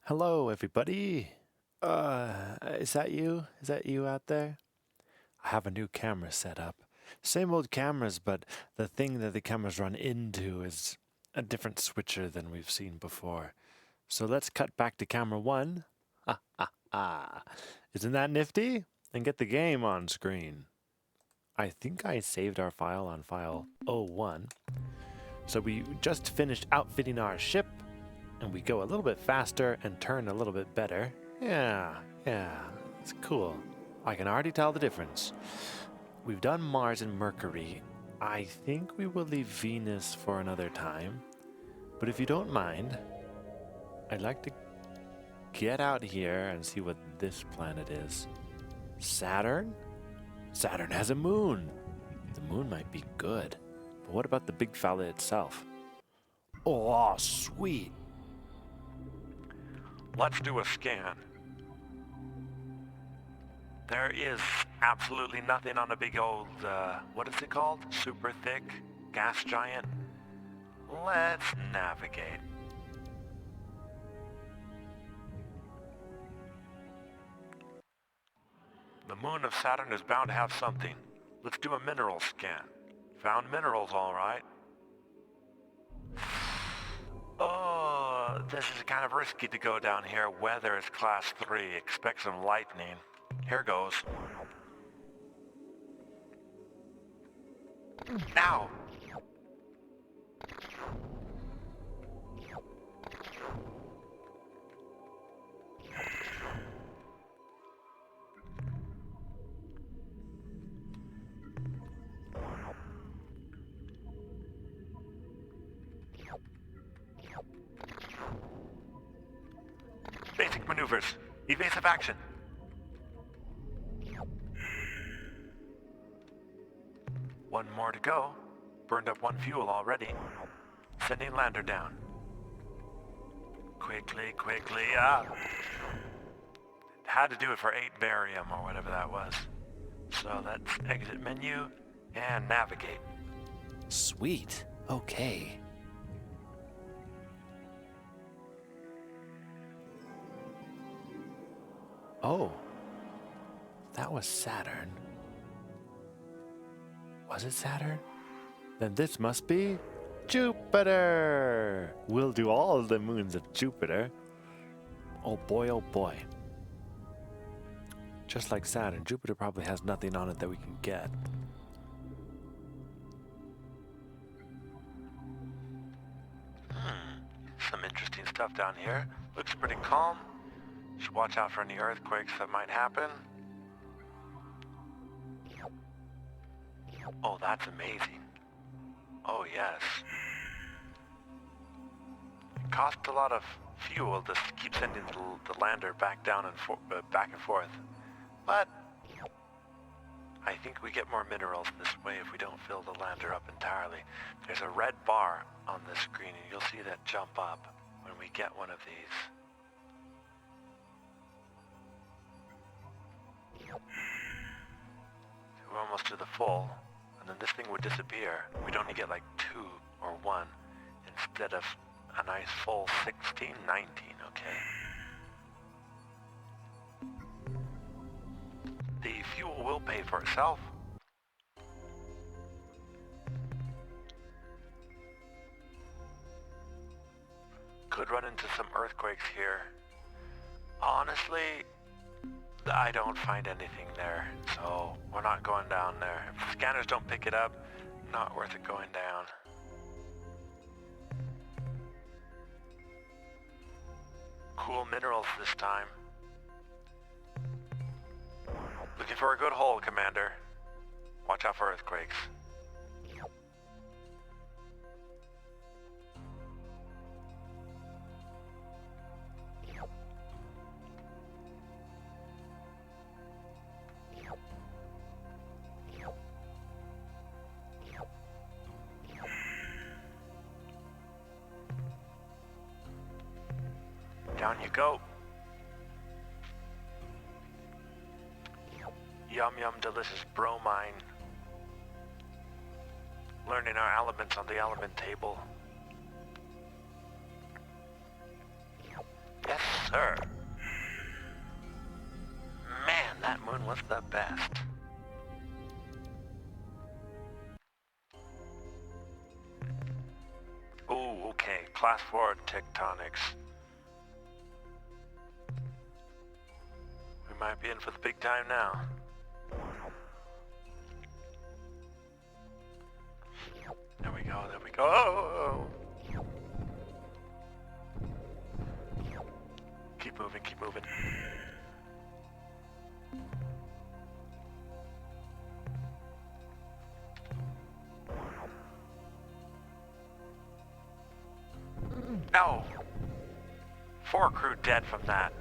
Hello, everybody. Is that you? Is that you out there? I have a new camera set up. Same old cameras, but the thing that the cameras run into is a different switcher than we've seen before. So let's cut back to camera one. Ha ha ha. Isn't that nifty? And get the game on screen. I think I saved our file on file 01. So we just finished outfitting our ship, and we go a little bit faster and turn a little bit better. Yeah, it's cool. I can already tell the difference. We've done Mars and Mercury. I think we will leave Venus for another time. But if you don't mind, I'd like to get out here and see what this planet is. Saturn? Saturn has a moon. The moon might be good. But what about the big fella itself? Oh, sweet. Let's do a scan. There is absolutely nothing on a big old, what is it called? Super thick gas giant. Let's navigate. The moon of Saturn is bound to have something. Let's do a mineral scan. Found minerals, all right. Oh, this is kind of risky to go down here. Weather is class 3. Expect some lightning. Here goes. Ow! Basic maneuvers. Evasive action. One more to go. Burned up one fuel already. Sending lander down. Quickly. Had to do it for 8 barium or whatever that was. So let's exit menu and navigate. Sweet. Okay. Oh. That was Saturn. Was it Saturn? Then this must be Jupiter! We'll do all the moons of Jupiter. Oh boy. Just like Saturn, Jupiter probably has nothing on it that we can get. Some interesting stuff down here. Looks pretty calm. Should watch out for any earthquakes that might happen. Oh, that's amazing. Oh, yes. It costs a lot of fuel to keep sending the lander back down and back and forth. But I think we get more minerals this way if we don't fill the lander up entirely. There's a red bar on the screen, and you'll see that jump up when we get one of these. We're almost to the full. And then this thing would disappear. We'd only get like 2 or 1 instead of a nice full 16, 19, okay? The fuel will pay for itself. Could run into some earthquakes here. Honestly, I don't find anything there, so we're not going down there. If the scanners don't pick it up, not worth it going down. Cool minerals this time. Looking for a good hole, Commander. Watch out for earthquakes. Down you go. Yum delicious bromine. Learning our elements on the element table. Yes, sir. was the best. Oh, okay. Class 4 tectonics. We might be in for the big time now. There we go, there we go. Oh! Keep moving, keep moving. No! 4 crew dead from that.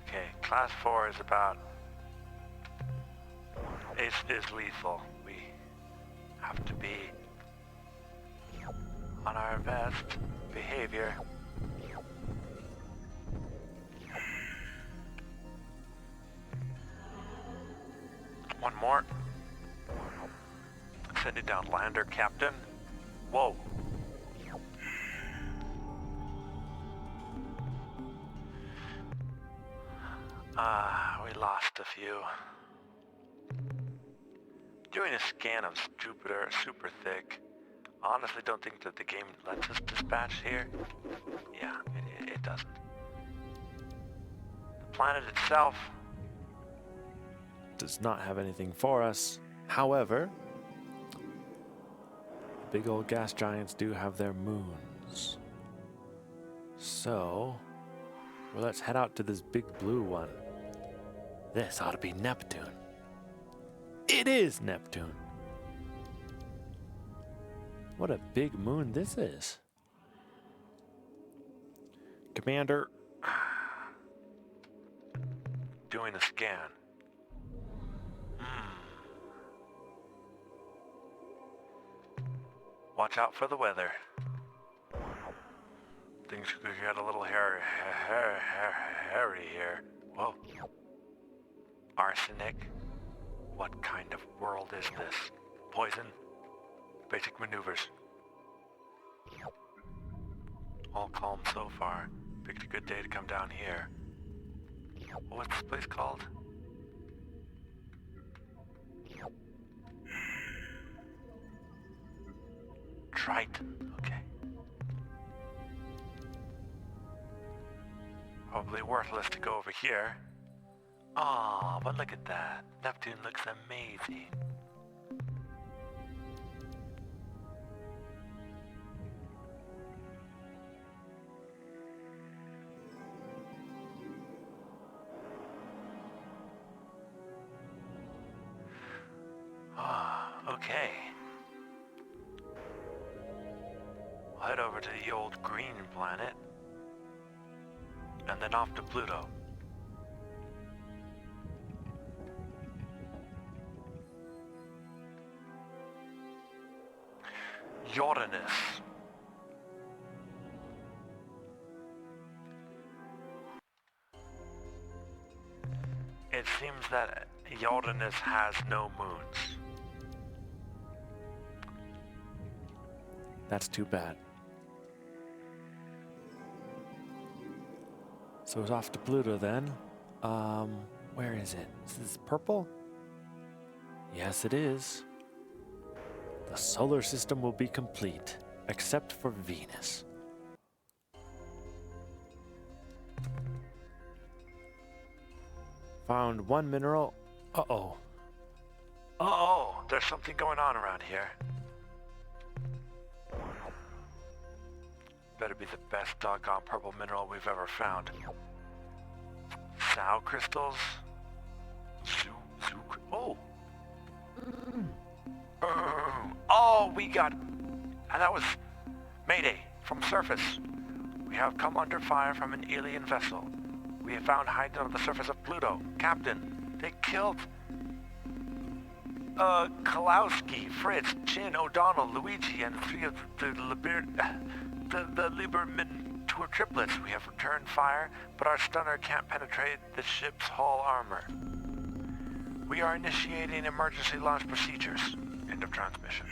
Okay, class 4 is about... is lethal. We have to be on our best behavior. One more. Send it down, lander, Captain. Whoa. We lost a few. Doing a scan of Jupiter super thick. Honestly don't think that the game lets us dispatch here. Yeah, it doesn't. The planet itself does not have anything for us. However, the big old gas giants do have their moons. So, well, let's head out to this big blue one. This ought to be Neptune. It is Neptune. What a big moon this is. Commander. Doing a scan. Watch out for the weather. Things could get a little hairy here. Whoa. Arsenic. What kind of world is this? Poison? Basic maneuvers. All calm so far. Picked a good day to come down here. What's this place called? Triton. Okay. Probably worthless to go over here. Aw, but look at that. Neptune looks amazing. Okay. We'll head over to the old green planet, and then off to Pluto. Uranus. It seems that Uranus has no moons. That's too bad. So it's off to Pluto then. Where is it? Is this purple? Yes, it is. The solar system will be complete, except for Venus. Found one mineral. Uh-oh. Uh-oh, there's something going on around here. Better be the best doggone purple mineral we've ever found. Sow crystals? Oh! Oh, we got... And that was... Mayday, from surface. We have come under fire from an alien vessel. We have found hiding on the surface of Pluto. Captain, they killed... Kalowski, Fritz, Chin, O'Donnell, Luigi, and 3 of the Lieberman triplets. We have returned fire, but our stunner can't penetrate the ship's hull armor. We are initiating emergency launch procedures. End of transmission.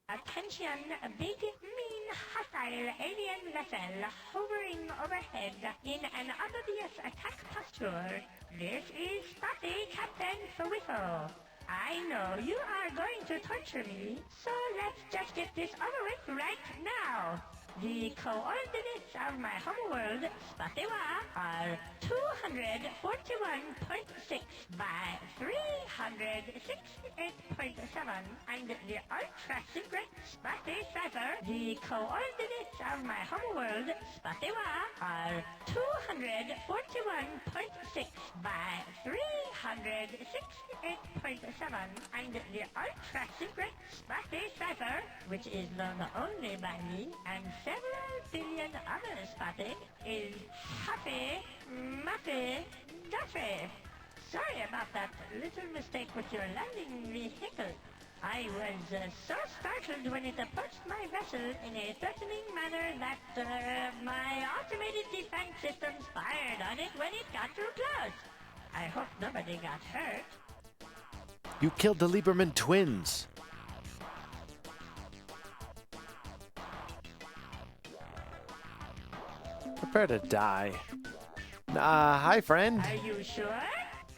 Attention, big mean hostile alien vessel hovering overhead in an obvious attack posture. This is Spotty Captain Fwiffo. I know you are going to torture me, so let's just get this over with right now. The coordinates of my homeworld, Spatiwa, are 241.6 by 368.7, and the ultra-secret Spotty Cipher, the coordinates of my homeworld, Spatiwa, are 241.6 by 368.7, and the ultra-secret Spotty Cipher, which is known only by me and several billion other Spotty, is Huffy Muffy Duffy. Sorry about that little mistake with your landing vehicle. I was so startled when it approached my vessel in a threatening manner that my automated defense systems fired on it when it got too close. I hope nobody got hurt. You killed the Lieberman twins. Prepare to die. Hi, friend. Are you sure?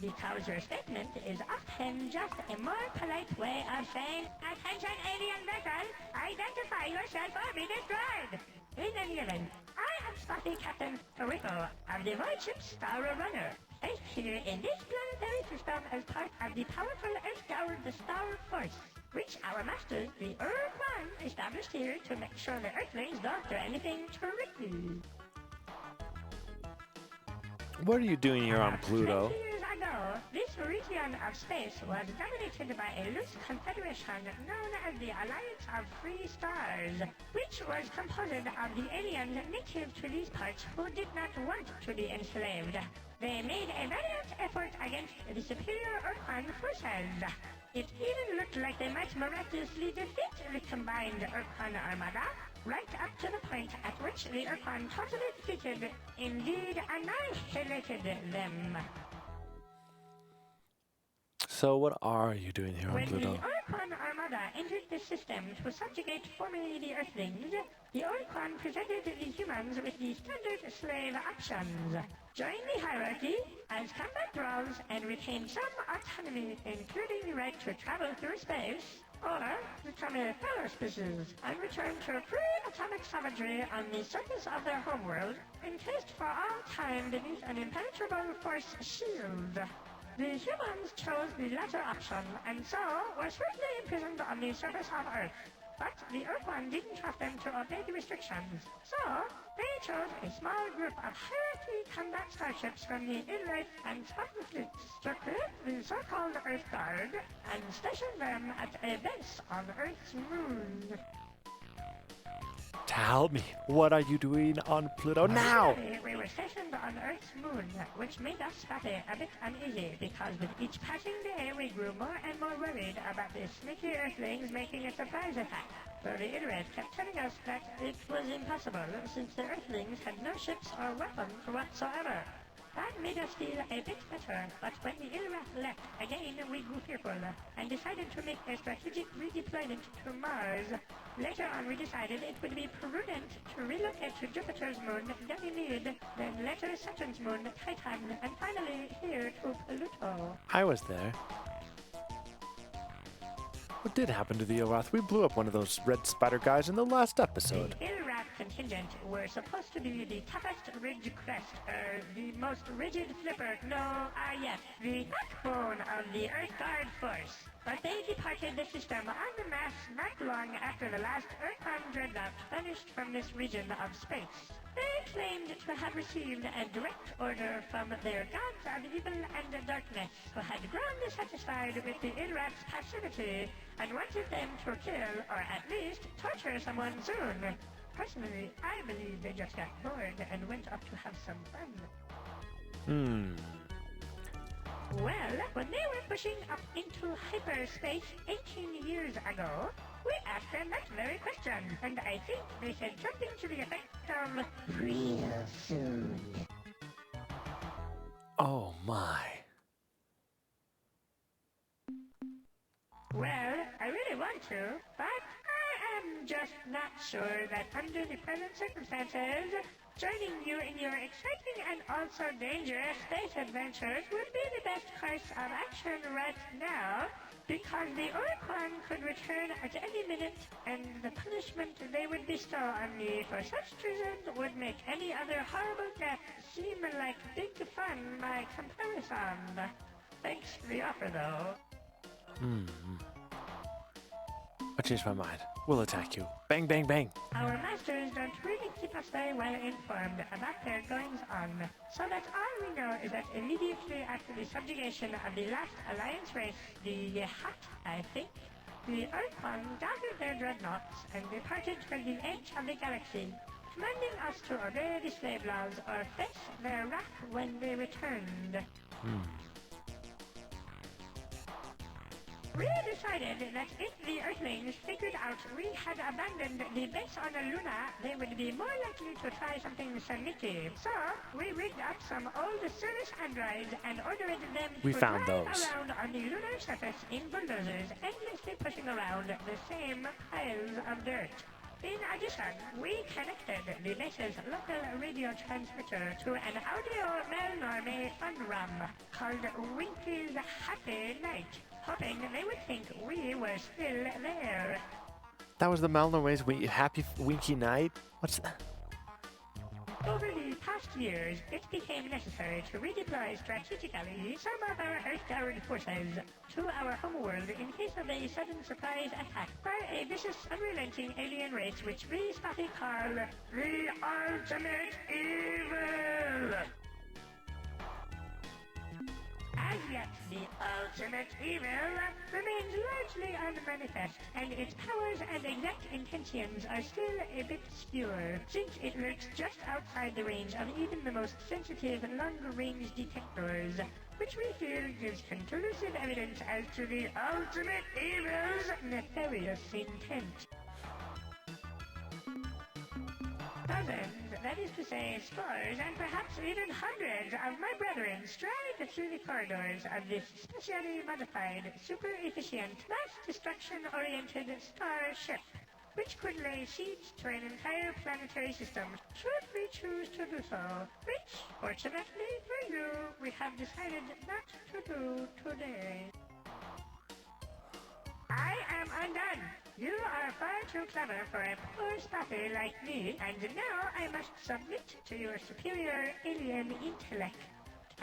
Because your statement is often just a more polite way of saying, "Attention, alien vessel! Identify yourself or be destroyed!" In any event, I am Spotty Captain Fwiffo of the void ship Star Runner, placed here in this planetary system as part of the powerful Earth-powered Star Force, which our master, the Ur-Quan, established here to make sure the Earthlings don't do anything tricky. What are you doing here on Pluto? 20 years ago, this region of space was dominated by a loose confederation known as the Alliance of Free Stars, which was composed of the aliens native to these parts who did not want to be enslaved. They made a valiant effort against the superior Ur-Quan forces. It even looked like they might miraculously defeat the combined Ur-Quan armada, right up to the point at which the Ur-Quan totally defeated, indeed annihilated them. So what are you doing here on When Pluto? the Ur-Quan armada entered the system to subjugate formerly the Earthlings, the Ur-Quan presented the humans with the standard slave options. Join the hierarchy as combat roles and retain some autonomy, including the right to travel through space, or become a fellow species and return to pre-atomic savagery on the surface of their homeworld, encased for all time beneath an impenetrable force shield. The humans chose the latter option, and so were swiftly imprisoned on the surface of Earth. But the Ur-Quan didn't trust them to obey the restrictions, so they chose a small group of hierarchy combat starships from the Illwraith and Spartan fleets to create the so-called Earth Guard and station them at a base on Earth's moon. Tell me, what are you doing on Pluto now? Originally, we were stationed on Earth's moon, which made us Spotty a bit uneasy because with each passing day we grew more and more worried about the sneaky Earthlings making a surprise attack. So the Illwraith kept telling us that it was impossible since the Earthlings had no ships or weapons whatsoever. That made us feel a bit better, but when the Illwraith left, again we grew fearful and decided to make a strategic redeployment to Mars. Later on we decided it would be prudent to relocate to Jupiter's moon, Ganymede, then later Saturn's moon, Titan, and finally here to Pluto. I was there. What did happen to the Ur-Quan? We blew up one of those red spider guys in the last episode. The Ur-Quan contingent were supposed to be the toughest ridge crest, the most rigid flipper, yes, the backbone of the Earth Guard force. But they departed the system en masse not long after the last Ur-Quan dreadnought vanished from this region of space. They claimed to have received a direct order from their gods of evil and darkness, who had grown dissatisfied with the Illwraith's passivity and wanted them to kill, or at least torture someone soon. Personally, I believe they just got bored and went off to have some fun. Well, when they were pushing up into hyperspace 18 years ago, we asked them that very question, and I think they said something to the effect of, "Real soon." Oh my. Well, I really want to, but I am just not sure that under the present circumstances, joining you in your exciting and also dangerous space adventures would be the best course of action right now, because the Ur-Quan could return at any minute, and the punishment they would bestow on me for such treason would make any other horrible death seem like big fun by comparison. Thanks for the offer, though. I changed my mind. We'll attack you. Bang, bang, bang. Our masters don't really keep us very well informed about their goings-on, so that all we know is that immediately after the subjugation of the last Alliance race, the Hut, I think, the Ur-Quan gathered their dreadnoughts and departed for the edge of the galaxy, commanding us to obey the slave laws or face their wrath when they returned. We decided that if the Earthlings figured out we had abandoned the base on Luna, they would be more likely to try something sneaky. So, we rigged up some old service androids and ordered them to found drive those. around on the lunar surface in bulldozers, endlessly pushing around the same piles of dirt. In addition, we connected the base's local radio transmitter to an audio Melnorme fun rum called Winky's Happy Night, hoping they would think we were still there. That was the Malnorways Happy Winky Night? What's that? Over the past years, it became necessary to redeploy strategically some of our Earth-powered forces to our homeworld in case of a sudden surprise attack by a vicious, unrelenting alien race which we spottily call the Ultimate Evil. As yet, the ultimate evil remains largely unmanifest, and its powers and exact intentions are still a bit obscure, since it lurks just outside the range of even the most sensitive long-range detectors, which we feel gives conclusive evidence as to the ultimate evil's nefarious intent. Dozens, that is to say scores and perhaps even hundreds of my brethren stride through the corridors of this specially modified, super-efficient, mass destruction-oriented starship, which could lay siege to an entire planetary system should we choose to do so, which, fortunately for you, we have decided not to do today. I am undone. You are far too clever for a poor spotter like me, and now I must submit to your superior alien intellect.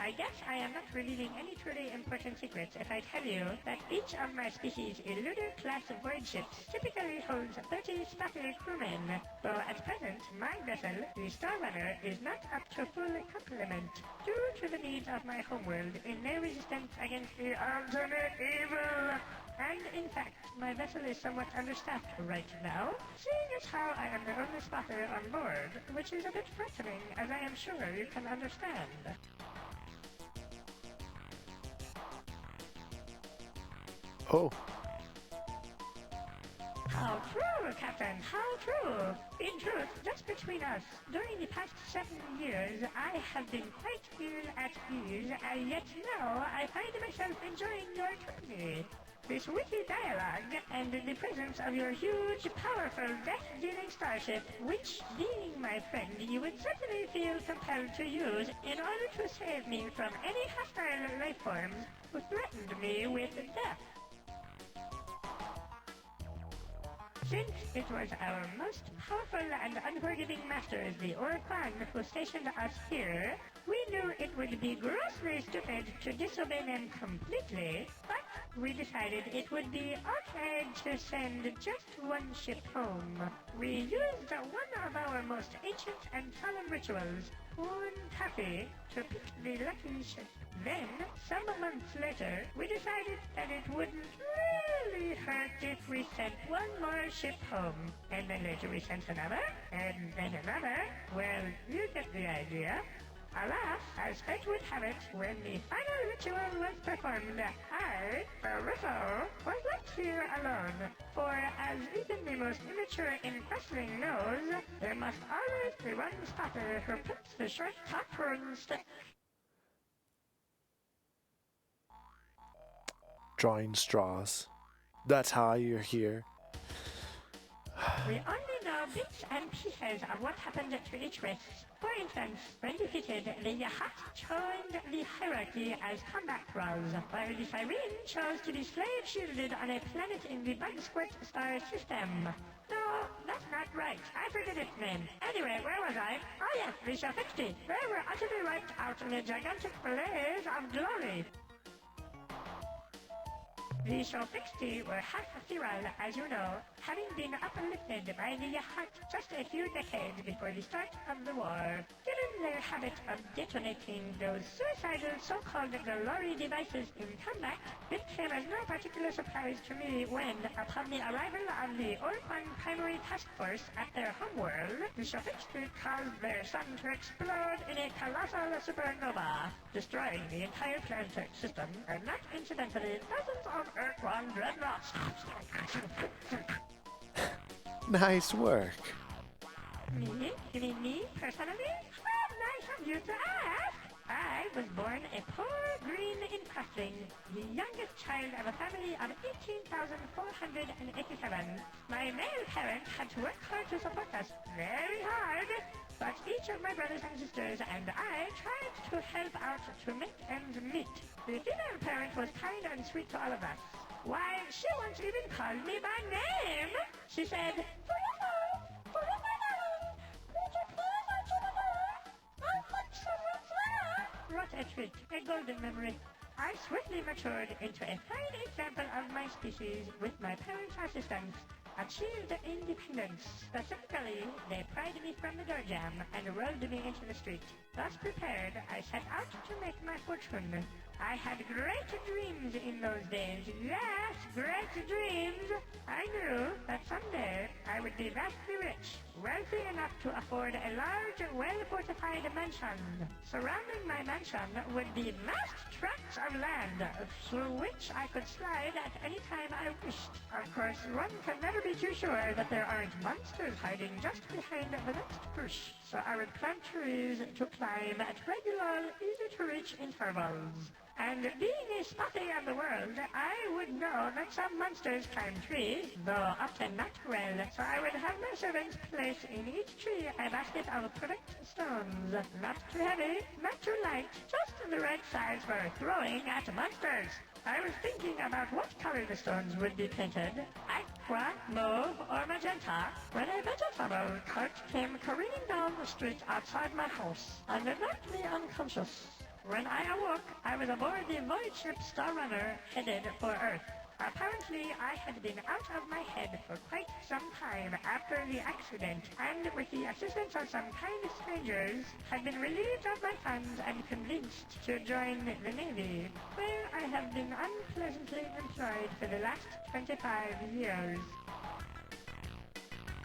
I guess I am not revealing any truly important secrets if I tell you that each of my species' Lunar-class void ships typically holds 30 spotter crewmen, though at present my vessel, the Star Runner, is not up to full complement due to the needs of my homeworld in their resistance against the ultimate evil. And in fact, my vessel is somewhat understaffed right now, seeing as how I am the only spotter on board, which is a bit frightening, as I am sure you can understand. Oh. How true, Captain, how true! In truth, just between us, during the past 7 years, I have been quite ill at ease, yet now I find myself enjoying your company. This witty dialogue, and the presence of your huge, powerful, death-dealing starship, which, being my friend, you would certainly feel compelled to use in order to save me from any hostile life forms who threatened me with death. Since it was our most powerful and unforgiving masters, the Ur-Quan, who stationed us here, we knew it would be grossly stupid to disobey them completely, but we decided it would be okay to send just one ship home. We used one of our most ancient and solemn rituals, Poon Taffy, to pick the lucky ship. Then, some months later, we decided that it wouldn't really hurt if we sent one more ship home. And then later we sent another, and then another. Well, you get the idea. Alas, as fate would have it, when the final ritual was performed, I, Fwiffo, was left here alone. For as even the most immature in wrestling knows, there must always be one spotter who puts the short top stick. Drawing straws. That's how you're here. We only know bits and pieces of what happened to each race. For instance, when defeated, the Yahat joined the hierarchy as combat thralls, while the Siren chose to be slave-shielded on a planet in the Bug Squirt star system. No, that's not right. I forget its name. Anyway, where was I? Oh yes, the Shafixti. They were utterly wiped out in a gigantic blaze of glory. The Shofixti were half Thiral, as you know, having been uplifted by the Yahat just a few decades before the start of the war. Given their habit of detonating those suicidal so-called glory devices in combat, it came as no particular surprise to me when, upon the arrival of the Ur-Quan primary task force at their homeworld, the Shofixti caused their sun to explode in a colossal supernova, destroying the entire planetary system, and not incidentally dozens of Ur-Quan dreadnoughts. Nice work. Me? You mean me, personally? How nice of you to ask! I was born a poor green incrusting, the youngest child of a family of 18,487. My male parents had to work hard to support us, very hard, but each of my brothers and sisters and I tried to help out to make ends meet. The female parent was kind and sweet to all of us. Why, she once even called me by name. She said, "Fwiffo, Fwiffo, would you please answer the door? I want someone's dinner." What a treat, a golden memory. I swiftly matured into a fine example of my species with my parents' assistance. Achieved independence. Specifically, they pried me from the door jamb and rolled me into the street. Thus prepared, I set out to make my fortune. I had great dreams in those days. Yes, great dreams. I knew that someday I would be vastly rich, wealthy enough to afford a large, well-fortified mansion. Surrounding my mansion would be vast tracts of land, through which I could slide at any time I wished. Of course, one can never be too sure that there aren't monsters hiding just behind the next bush. So I would plant trees to climb at regular, easy-to-reach intervals. And being a spotty of the world, I would know that some monsters climb trees, though often not well, so I would have my servants place in each tree a basket of perfect stones. Not too heavy, not too light, just the right size for throwing at monsters. I was thinking about what color the stones would be painted, aqua, mauve, or magenta, when a vegetable cart came careening down the street outside my house and knocked me unconscious. When I awoke, I was aboard the void ship Star Runner, headed for Earth. Apparently, I had been out of my head for quite some time after the accident, and with the assistance of some kind strangers, had been relieved of my funds and convinced to join the Navy, where I have been unpleasantly employed for the last 25 years.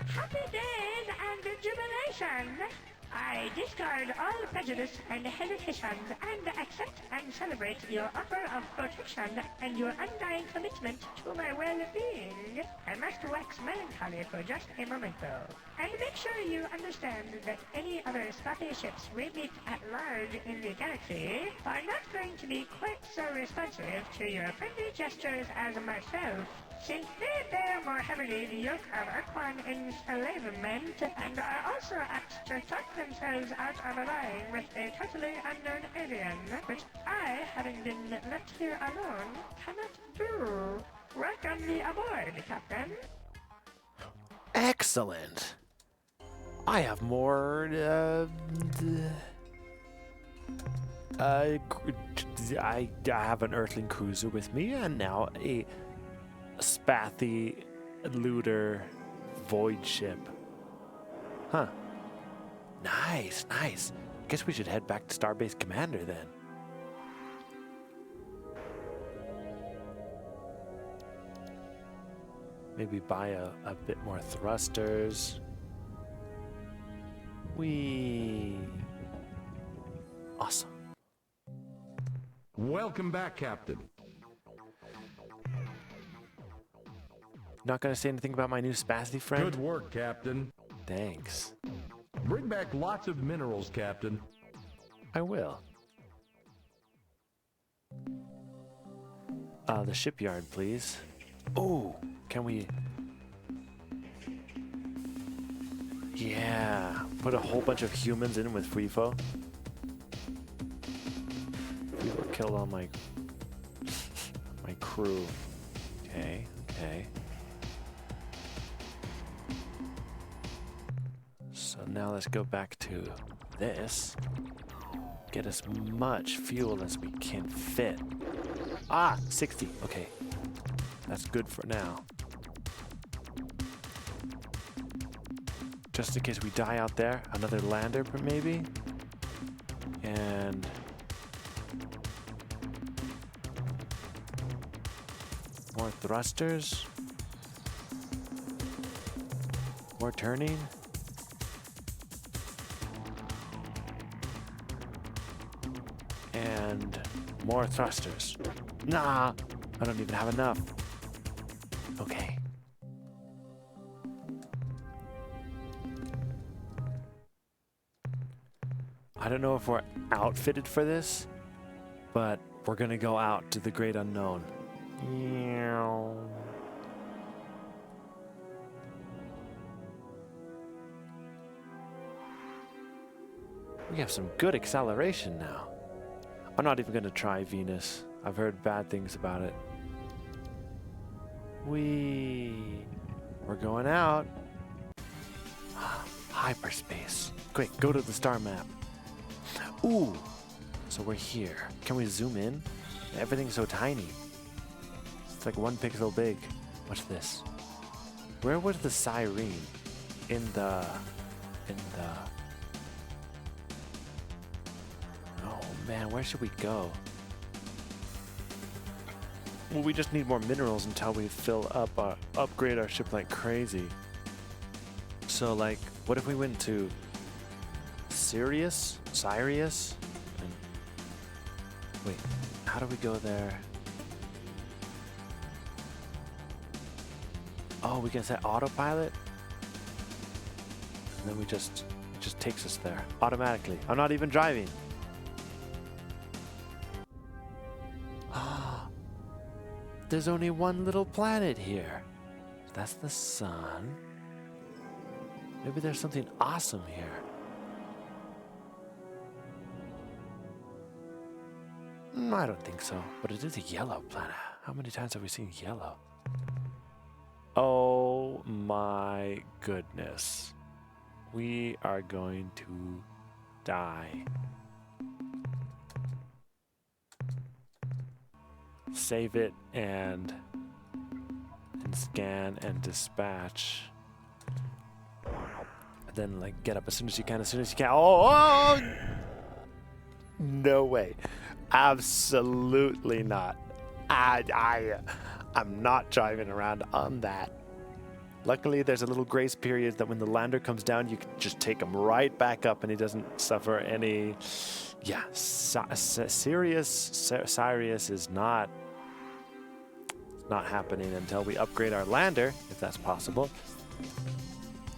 Happy days and jubilation! I discard all prejudice and hesitations and accept and celebrate your offer of protection and your undying commitment to my well-being. I must wax melancholy for just a moment, though, and make sure you understand that any other spotty ships we meet at large in the galaxy are not going to be quite so responsive to your friendly gestures as myself, since they bear more heavily the yoke of Ur-Quan enslavement and are also apt to talk themselves out of allying with a totally unknown alien, which I, having been left here alone, cannot do. Welcome me aboard, Captain. Excellent. I have more. I have an Earthling cruiser with me, and now a spathy looter void ship. Huh. Nice, nice. Guess we should head back to Starbase Commander then. Maybe buy a bit more thrusters. Awesome. Welcome back, Captain. Not gonna say anything about my new spathy friend? Good work, Captain. Thanks. Bring back lots of minerals, Captain. I will. The shipyard, please. Oh, can we... Yeah, put a whole bunch of humans in with Fwiffo. Fwiffo killed all my crew. Okay, okay. So now let's go back to this. Get as much fuel as we can fit. Ah, 60. Okay, that's good for now. Just in case we die out there, another lander maybe. And more thrusters. More turning. And more thrusters. Nah, I don't even have enough. Okay. I don't know if we're outfitted for this, but we're gonna go out to the great unknown. We have some good acceleration now. I'm not even gonna try Venus. I've heard bad things about it. We're going out. Hyperspace. Quick, go to the star map. Ooh, so we're here. Can we zoom in? Everything's so tiny. It's like 1 pixel big. What's this? Where was the siren? In the... Oh man, where should we go? Well, we just need more minerals until we upgrade our ship like crazy. So like, what if we went to Sirius? And wait, how do we go there? Oh, we can set autopilot? And then it just takes us there automatically. I'm not even driving. There's only one little planet here. That's the sun. Maybe there's something awesome here. I don't think so, but it is a yellow planet. How many times have we seen yellow? Oh my goodness. We are going to die. Save it and scan and dispatch. And then like get up as soon as you can, Oh! No way. Absolutely not. I'm not driving around on that. Luckily, there's a little grace period that when the lander comes down, you can just take him right back up and he doesn't suffer any... Yeah, Sirius is not happening until we upgrade our lander, if that's possible.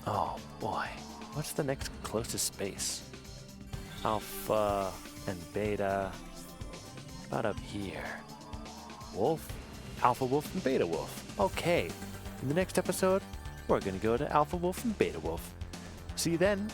Oh boy, what's the next closest space? Alpha and Beta. About up here. Wolf? Alpha Wolf and Beta Wolf. Okay, in the next episode, we're gonna go to Alpha Wolf and Beta Wolf. See you then.